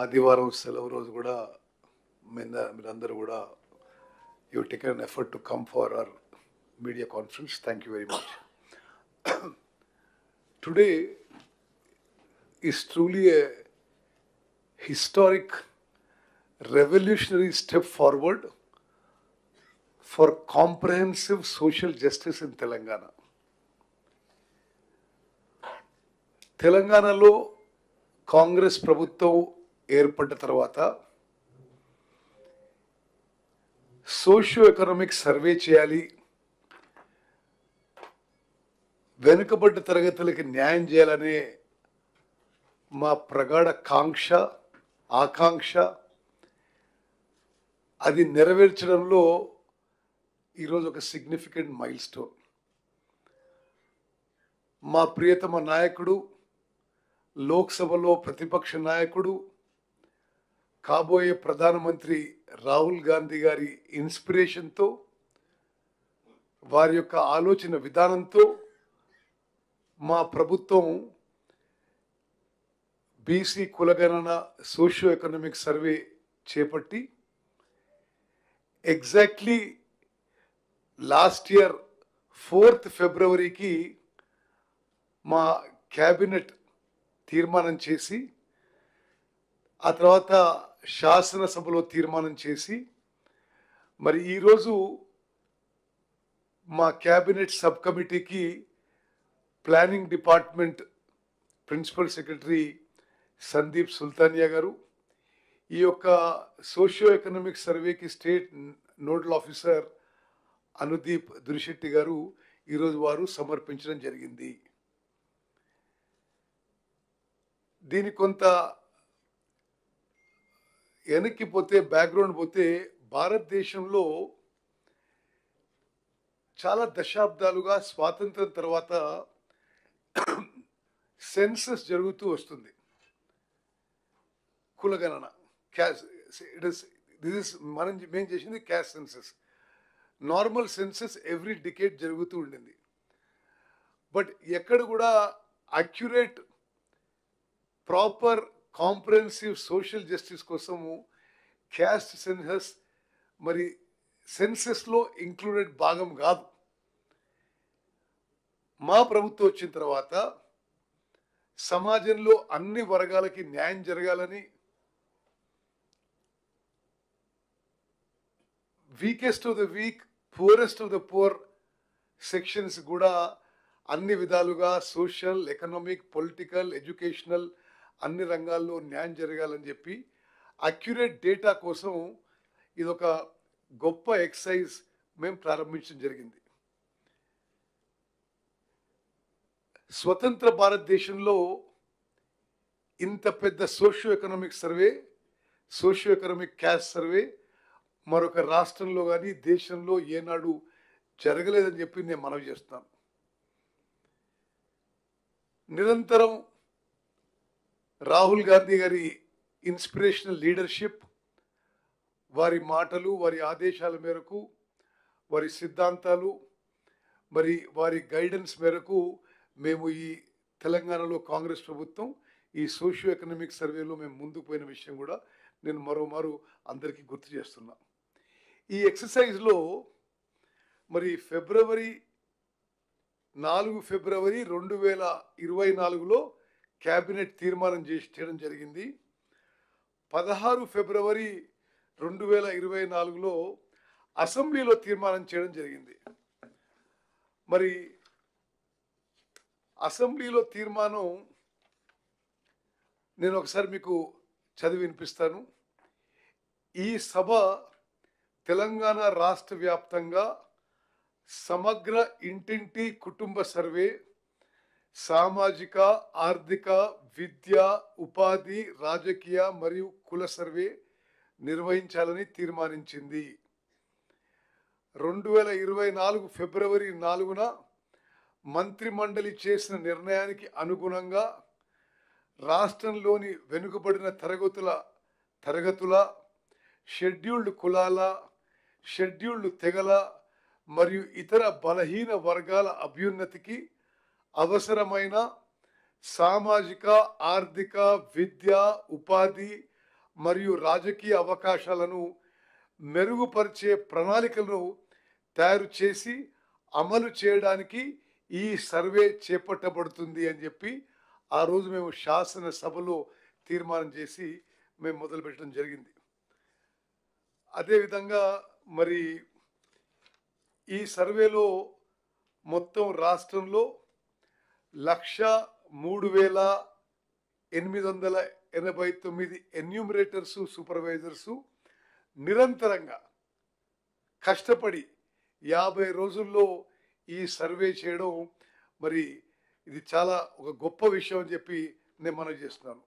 ఆదివారం సెలవు రోజు కూడా మీరందరూ కూడా you taken an effort to come for our media conference. Thank you very much. Today is truly a historic, revolutionary step forward for comprehensive social justice in Telangana. తెలంగాణలో కాంగ్రెస్ ప్రభుత్వం ఏర్పడ్డ తర్వాత సోషియో ఎకనామిక్ సర్వే చేయాలి, వెనుకబడ్డ తరగతులకి న్యాయం చేయాలనే మా ప్రగాఢ ఆకాంక్ష అది నెరవేర్చడంలో ఈరోజు ఒక సిగ్నిఫికెంట్ మైల్ స్టోన్. మా ప్రియతమ నాయకుడు, లోక్సభలో ప్రతిపక్ష నాయకుడు, కాబోయే ప్రధానమంత్రి రాహుల్ గాంధీ గారి ఇన్స్పిరేషన్తో, వారి యొక్క ఆలోచన విధానంతో మా ప్రభుత్వం బీసీ కులగణన సోషియో ఎకనామిక్ సర్వే చేపట్టి ఎగ్జాక్ట్లీ లాస్ట్ ఇయర్ 4th ఫిబ్రవరికి మా క్యాబినెట్ తీర్మానం చేసి, ఆ తర్వాత శాసనసభలో తీర్మానం చేసి, మరి ఈరోజు మా క్యాబినెట్ సబ్ కమిటీకి planning department principal secretary Sandeep Sultania గారు, ఈ యొక్క సోషియో ఎకనామిక్ సర్వేకి state nodal officer Anudeep Durishetti గారు ఈరోజు వారు సమర్పించడం జరిగింది. దీని కొంత వెనక్కి పోతే, బ్యాక్గ్రౌండ్ పోతే, భారతదేశంలో చాలా దశాబ్దాలుగా స్వాతంత్రం తర్వాత సెన్సస్ జరుగుతూ వస్తుంది. కులగణన మేము చేసింది caste census. Normal census every decade జరుగుతూ ఉండింది. బట్ ఎక్కడ కూడా accurate, proper, comprehensive social justice కోసము క్యాస్ట్ సెన్సస్ మరి సెన్సస్లో ఇంక్లూడెడ్ భాగం కాదు. మా ప్రభుత్వం వచ్చిన తర్వాత సమాజంలో అన్ని వర్గాలకి న్యాయం జరగాలని, weakest of the week, poorest of the poor sections కూడా అన్ని విధాలుగా సోషల్, ఎకనామిక్, పొలిటికల్, ఎడ్యుకేషనల్ అన్ని రంగాల్లో న్యాయం జరగాలని చెప్పి అక్యురేట్ డేటా కోసం ఇదొక గొప్ప ఎక్సైజ్ మేము ప్రారంభించడం జరిగింది. స్వతంత్ర భారతదేశంలో ఇంత పెద్ద socio economic survey, socio economic caste survey మరొక రాష్ట్రంలో కానీ దేశంలో ఏనాడు జరగలేదని చెప్పి నేను మనవి చేస్తున్నాను. నిరంతరం రాహుల్ గాంధీ గారి ఇన్స్పిరేషనల్ లీడర్షిప్, వారి మాటలు, వారి ఆదేశాల మేరకు, వారి సిద్ధాంతాలు, మరి వారి గైడెన్స్ మేరకు మేము ఈ తెలంగాణలో కాంగ్రెస్ ప్రభుత్వం ఈ సోషియో ఎకనామిక్ సర్వేలో మేము ముందుకు పోయిన విషయం కూడా నేను మరోమారు అందరికీ గుర్తు చేస్తున్నా. ఈ ఎక్సర్సైజ్లో మరి 4 ఫిబ్రవరి 2024లో క్యాబినెట్ తీర్మానం చేయడం జరిగింది. 16 ఫిబ్రవరి 2024లో అసెంబ్లీలో తీర్మానం చేయడం జరిగింది. మరి అసెంబ్లీలో తీర్మానం నేను ఒకసారి మీకు చదివి వినిపిస్తాను. ఈ సభ తెలంగాణ రాష్ట్ర వ్యాప్తంగా సమగ్ర ఇంటింటి కుటుంబ సర్వే, సామాజిక, ఆర్థిక, విద్య, ఉపాధి, రాజకీయ మరియు కుల సర్వే నిర్వహించాలని తీర్మానించింది. 2024 ఫిబ్రవరి 4న మంత్రిమండలి చేసిన నిర్ణయానికి అనుగుణంగా రాష్ట్రంలోని వెనుకబడిన తరగతుల, షెడ్యూల్డ్ కులాల, షెడ్యూల్డ్ తెగల మరియు ఇతర బలహీన వర్గాల అభ్యున్నతికి అవసరమైన సామాజిక, ఆర్థిక, విద్య, ఉపాధి, మరియు రాజకీయ అవకాశాలను మెరుగుపరిచే ప్రణాళికలను తయారు చేసి అమలు చేయడానికి ఈ సర్వే చేపట్టబడుతుంది అని చెప్పి ఆ రోజు మేము శాసనసభలో తీర్మానం చేసి మేము మొదలుపెట్టడం జరిగింది. అదేవిధంగా మరి ఈ సర్వేలో మొత్తం రాష్ట్రంలో 1,03,889 ఎన్యూమరేటర్సు సూపర్వైజర్సు నిరంతరంగా కష్టపడి 50 రోజుల్లో ఈ సర్వే చేయడం మరి ఇది చాలా ఒక గొప్ప విషయం అని చెప్పి నేను మనవి చేస్తున్నాను.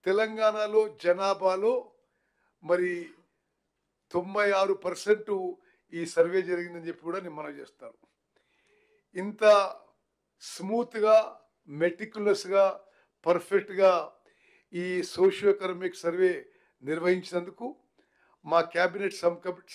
తెలంగాణలో జనాభాలో మరి 96% ఈ సర్వే జరిగిందని చెప్పి కూడా నేను మనవి చేస్తాను. ఇంత స్మూత్గా మెటిక్యులస్గా పర్ఫెక్ట్గా ఈ సోషియో ఎకనామిక్ సర్వే నిర్వహించినందుకు మా క్యాబినెట్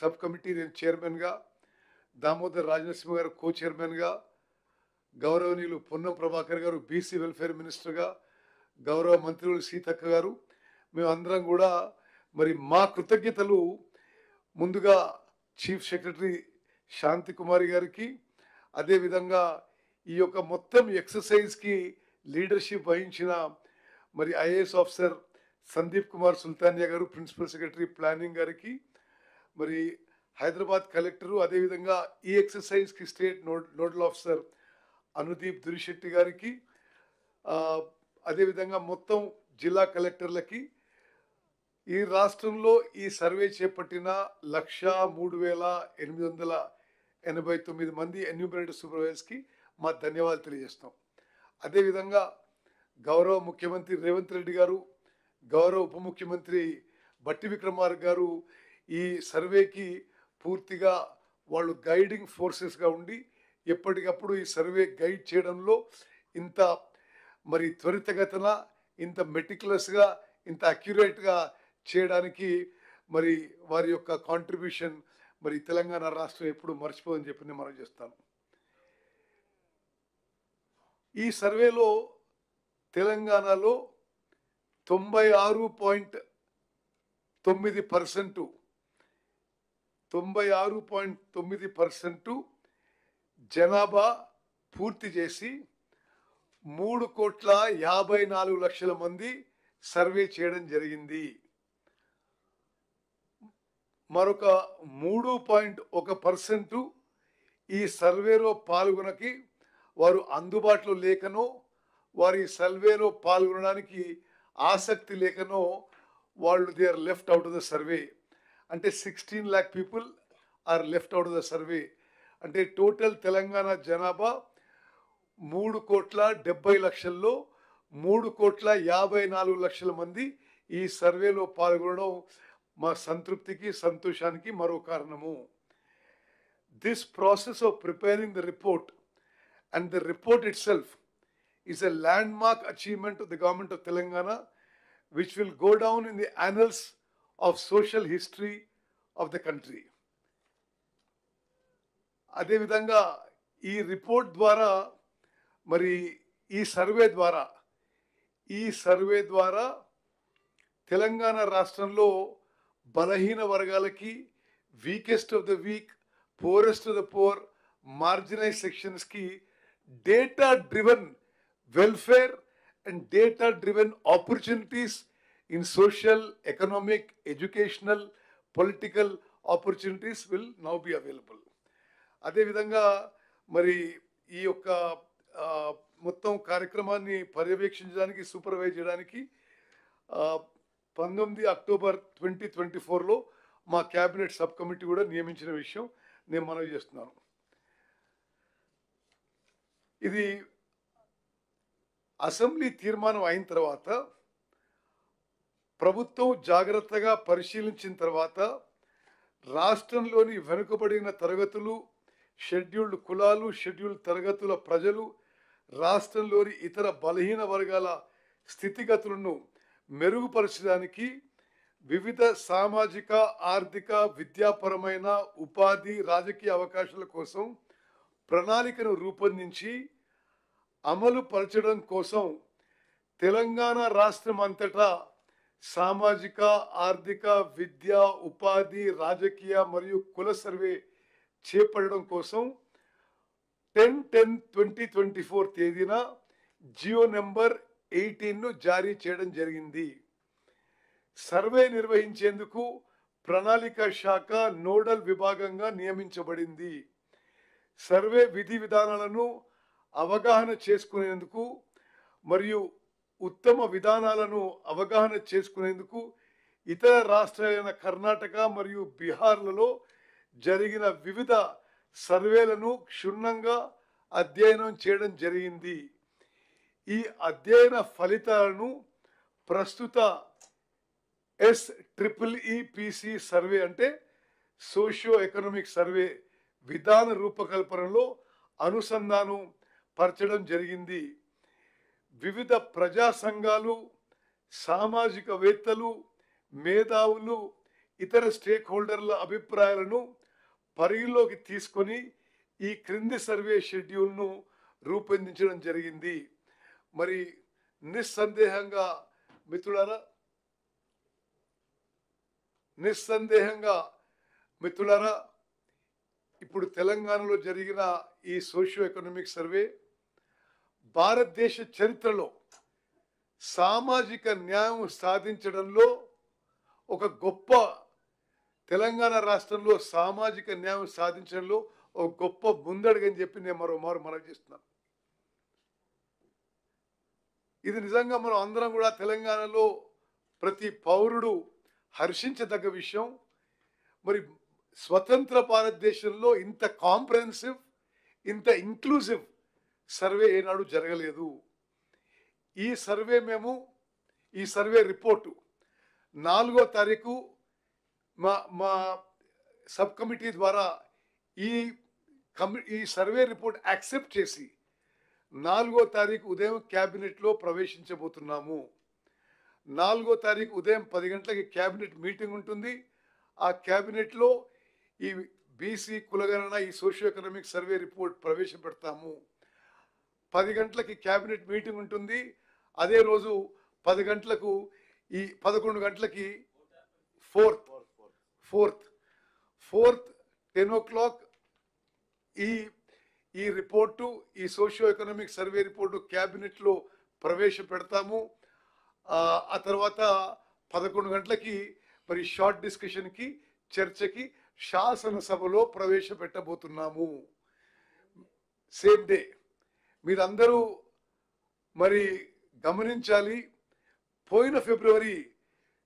సబ్ కమిటీ నేను చైర్మన్గా, దామోదర్ రాజనరసింహ గారు కో చైర్మన్గా, గౌరవనీయులు పొన్నం ప్రభాకర్ గారు బీసీ వెల్ఫేర్ మినిస్టర్గా, గౌరవ మంత్రులు సీతక్క గారు, మేమందరం కూడా మరి మా కృతజ్ఞతలు ముందుగా చీఫ్ సెక్రటరీ శాంతి కుమారి గారికి, అదేవిధంగా ఈ యొక్క మొత్తం ఎక్సర్సైజ్కి లీడర్షిప్ వహించిన మరి ఐఏఎస్ ఆఫీసర్ సందీప్ కుమార్ సుల్తానియా గారు, ప్రిన్సిపల్ సెక్రటరీ ప్లానింగ్ గారికి, మరి హైదరాబాద్ కలెక్టరు, అదేవిధంగా ఈ ఎక్సర్సైజ్కి state nodal officer Anudeep Durishetti గారికి, అదేవిధంగా మొత్తం జిల్లా కలెక్టర్లకి, ఈ రాష్ట్రంలో ఈ సర్వే చేపట్టిన 1,03,889 మంది ఎన్యూమరేటర్ సూపర్వైజర్స్కి మా ధన్యవాదాలు తెలియజేస్తాం. అదేవిధంగా గౌరవ ముఖ్యమంత్రి రేవంత్ రెడ్డి గారు, గౌరవ ఉప ముఖ్యమంత్రి బట్టి విక్రమార్క గారు ఈ సర్వేకి పూర్తిగా వాళ్ళు గైడింగ్ ఫోర్సెస్గా ఉండి ఎప్పటికప్పుడు ఈ సర్వే గైడ్ చేయడంలో ఇంత మరి త్వరితగతిన, ఇంత మెటిక్యులస్గా, ఇంత అక్యురేట్గా చేయడానికి మరి వారి యొక్క కాంట్రిబ్యూషన్ మరి తెలంగాణ రాష్ట్రం ఎప్పుడు మర్చిపోదని చెప్పి నేను మనం చేస్తాను. ఈ సర్వేలో తెలంగాణలో 96.9% జనాభా పూర్తి చేసి 3,54,00,000 మంది సర్వే చేయడం జరిగింది. మరొక 3.1% ఈ సర్వేలో పాల్గొనకి వారు అందుబాటులో లేకనో, వారి సర్వేలో పాల్గొనడానికి ఆసక్తి లేకనో వాళ్ళు they are left out of the survey. అంటే 16 lakh people are left out of the survey. అంటే టోటల్ తెలంగాణ జనాభా 3,70,00,000లో 3,54,00,000 మంది ఈ సర్వేలో పాల్గొనడం మా సంతృప్తికి, సంతోషానికి మరో కారణము. This process of preparing the report and the report itself is a landmark achievement of the government of Telangana, which will go down in the annals of social history of the country. అదేవిధంగా ఈ report ద్వారా మరి ఈ survey ద్వారా తెలంగాణ రాష్ట్రంలో బలహీన వర్గాలకి, weakest of the week, poorest of the poor, marginalized sections-కి data-driven welfare and data-driven opportunities in social, economic, educational, political opportunities will now be available. అదేవిధంగా మరి ఈ యొక్క మొత్తం కార్యక్రమాన్ని పర్యవేక్షించడానికి, సూపర్వైజ్ చేయడానికి 19 అక్టోబర్ 2024లో మా క్యాబినెట్ సబ్ కమిటీ కూడా నియమించిన విషయం నేను మనవి చేస్తున్నాను. ఇది అసెంబ్లీ తీర్మానం అయిన తర్వాత ప్రభుత్వం జాగ్రత్తగా పరిశీలించిన తర్వాత రాష్ట్రంలోని వెనుకబడిన తరగతులు, షెడ్యూల్డ్ కులాలు, షెడ్యూల్డ్ తరగతుల ప్రజలు, రాష్ట్రంలోని ఇతర బలహీన వర్గాల స్థితిగతులను మెరుగుపరచడానికి వివిధ సామాజిక, ఆర్థిక, విద్యాపరమైన, ఉపాధి, రాజకీయ అవకాశాల కోసం ప్రణాళికను రూపొందించి అమలు పరచడం కోసం తెలంగాణ రాష్ట్రం అంతటా సామాజిక, ఆర్థిక, విద్య, ఉపాధి, రాజకీయ మరియు కుల సర్వే చేపట్టడం కోసం 10/10/2024 తేదీన జియో నెంబర్ 18ను జారీ చేయడం జరిగింది. సర్వే నిర్వహించేందుకు ప్రణాళిక శాఖ నోడల్ విభాగంగా నియమించబడింది. సర్వే విధి విధానాలను అవగాహన చేసుకునేందుకు మరియు ఉత్తమ విధానాలను అవగాహన చేసుకునేందుకు ఇతర రాష్ట్రాలైన కర్ణాటక మరియు బీహార్లలో జరిగిన వివిధ సర్వేలను క్షుణ్ణంగా అధ్యయనం చేయడం జరిగింది. ఈ అధ్యయన ఫలితాలను ప్రస్తుత SEEPC సర్వే అంటే సోషియో ఎకనామిక్ సర్వే విధాన రూపకల్పనలో అనుసంధానం పరచడం జరిగింది. వివిధ ప్రజా సంఘాలు, సామాజికవేత్తలు, మేధావులు, ఇతర స్టేక్ హోల్డర్ల అభిప్రాయాలను పరిగణలోకి తీసుకొని ఈ క్రింది సర్వే షెడ్యూల్ను రూపొందించడం జరిగింది. మరి నిస్సందేహంగా మిత్రులారా ఇప్పుడు తెలంగాణలో జరిగిన ఈ సోషియో ఎకనామిక్ సర్వే భారతదేశ చరిత్రలో సామాజిక న్యాయం సాధించడంలో ఒక గొప్ప తెలంగాణ రాష్ట్రంలో సామాజిక న్యాయం సాధించడంలో ఒక గొప్ప ముందడుగని చెప్పి నేను మరోమారు మనవి చేస్తున్నాను. ఇది నిజంగా మనం అందరం కూడా తెలంగాణలో ప్రతి పౌరుడు హర్షించదగ్గ విషయం. మరి స్వతంత్ర భారతదేశంలో ఇంత కాంప్రహెన్సివ్, ఇంత ఇంక్లూజివ్ సర్వే ఏనాడు జరగలేదు. ఈ సర్వే రిపోర్టు 4వ తారీఖు మా సబ్ కమిటీ ద్వారా ఈ సర్వే రిపోర్ట్ యాక్సెప్ట్ చేసి 4వ తారీఖు ఉదయం క్యాబినెట్లో ప్రవేశించబోతున్నాము. 4వ తారీఖు ఉదయం 10 గంటలకి క్యాబినెట్ మీటింగ్ ఉంటుంది. ఆ క్యాబినెట్లో ఈ బీసీ కులగణన ఈ సోషియో ఎకనామిక్ సర్వే రిపోర్ట్ ప్రవేశపెడతాము. 10 గంటలకి క్యాబినెట్ మీటింగ్ ఉంటుంది. అదే రోజు 10 గంటలకు 11 గంటలకి ఫోర్త్ 10 o'clock ఈ రిపోర్టు, ఈ సోషియో ఎకనామిక్ సర్వే రిపోర్టు క్యాబినెట్లో ప్రవేశపెడతాము. ఆ తర్వాత 11 గంటలకి మరి షార్ట్ డిస్కషన్కి, చర్చకి శాసనసభలో ప్రవేశపెట్టబోతున్నాము. Same day. మీరందరూ మరి గమనించాలి, పోయిన ఫిబ్రవరి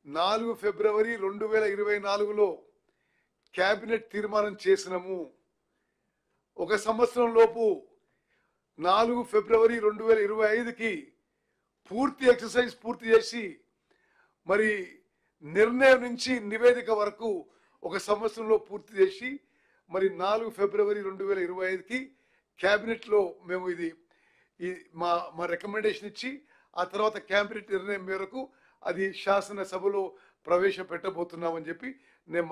4 ఫిబ్రవరి 2024లో క్యాబినెట్ తీర్మానం చేసినాము. ఒక సంవత్సరం లోపు 4 ఫిబ్రవరి 2025కి పూర్తి ఎక్సర్సైజ్ పూర్తి చేసి మరి నిర్ణయం నుంచి నివేదిక వరకు ఒక సంవత్సరంలో పూర్తి చేసి మరి 4 ఫిబ్రవరి 2025కి క్యాబినెట్లో మేము మా రికమెండేషన్ ఇచ్చి ఆ తర్వాత క్యాబినెట్ నిర్ణయం మేరకు అది శాసనసభలో ప్రవేశపెట్టబోతున్నామని చెప్పి నేను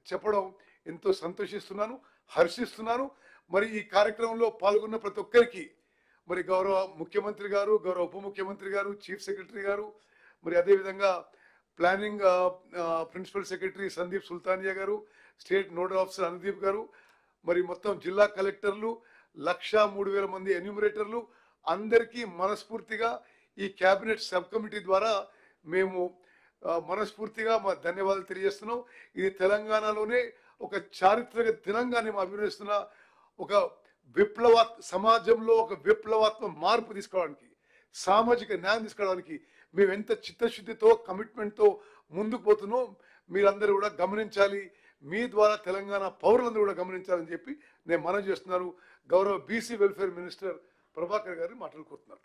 చెప్పడం ఎంతో సంతోషిస్తున్నాను, హర్షిస్తున్నాను. మరి ఈ కార్యక్రమంలో పాల్గొన్న ప్రతి ఒక్కరికి మరి గౌరవ ముఖ్యమంత్రి గారు, గౌరవ ఉప ముఖ్యమంత్రి గారు, చీఫ్ సెక్రటరీ గారు, మరి అదేవిధంగా planning principal secretary Sandeep Sultania గారు, స్టేట్ నోడల్ ఆఫీసర్ అనుదీప్ గారు, మరి మొత్తం జిల్లా కలెక్టర్లు, 1,03,000 మంది ఎన్యూమరేటర్లు అందరికీ మనస్ఫూర్తిగా ఈ క్యాబినెట్ సబ్ కమిటీ ద్వారా మేము మనస్ఫూర్తిగా మా ధన్యవాదాలు తెలియజేస్తున్నాం. ఇది తెలంగాణలోనే ఒక చారిత్రక దినంగా మేము అభినందిస్తున్న ఒక సమాజంలో ఒక విప్లవాత్మక మార్పు తీసుకోవడానికి, సామాజిక న్యాయం తీసుకోవడానికి మేము ఎంత చిత్తశుద్ధితో, కమిట్మెంట్తో ముందుకు పోతున్నాం మీరందరూ కూడా గమనించాలి. మీ ద్వారా తెలంగాణ పౌరులందరూ కూడా గమనించాలని చెప్పి నేను మనవి చేస్తున్నాను. గౌరవ బీసీ వెల్ఫేర్ మినిస్టర్ ప్రభాకర్ గారిని మాట్లాడుకుంటున్నారు.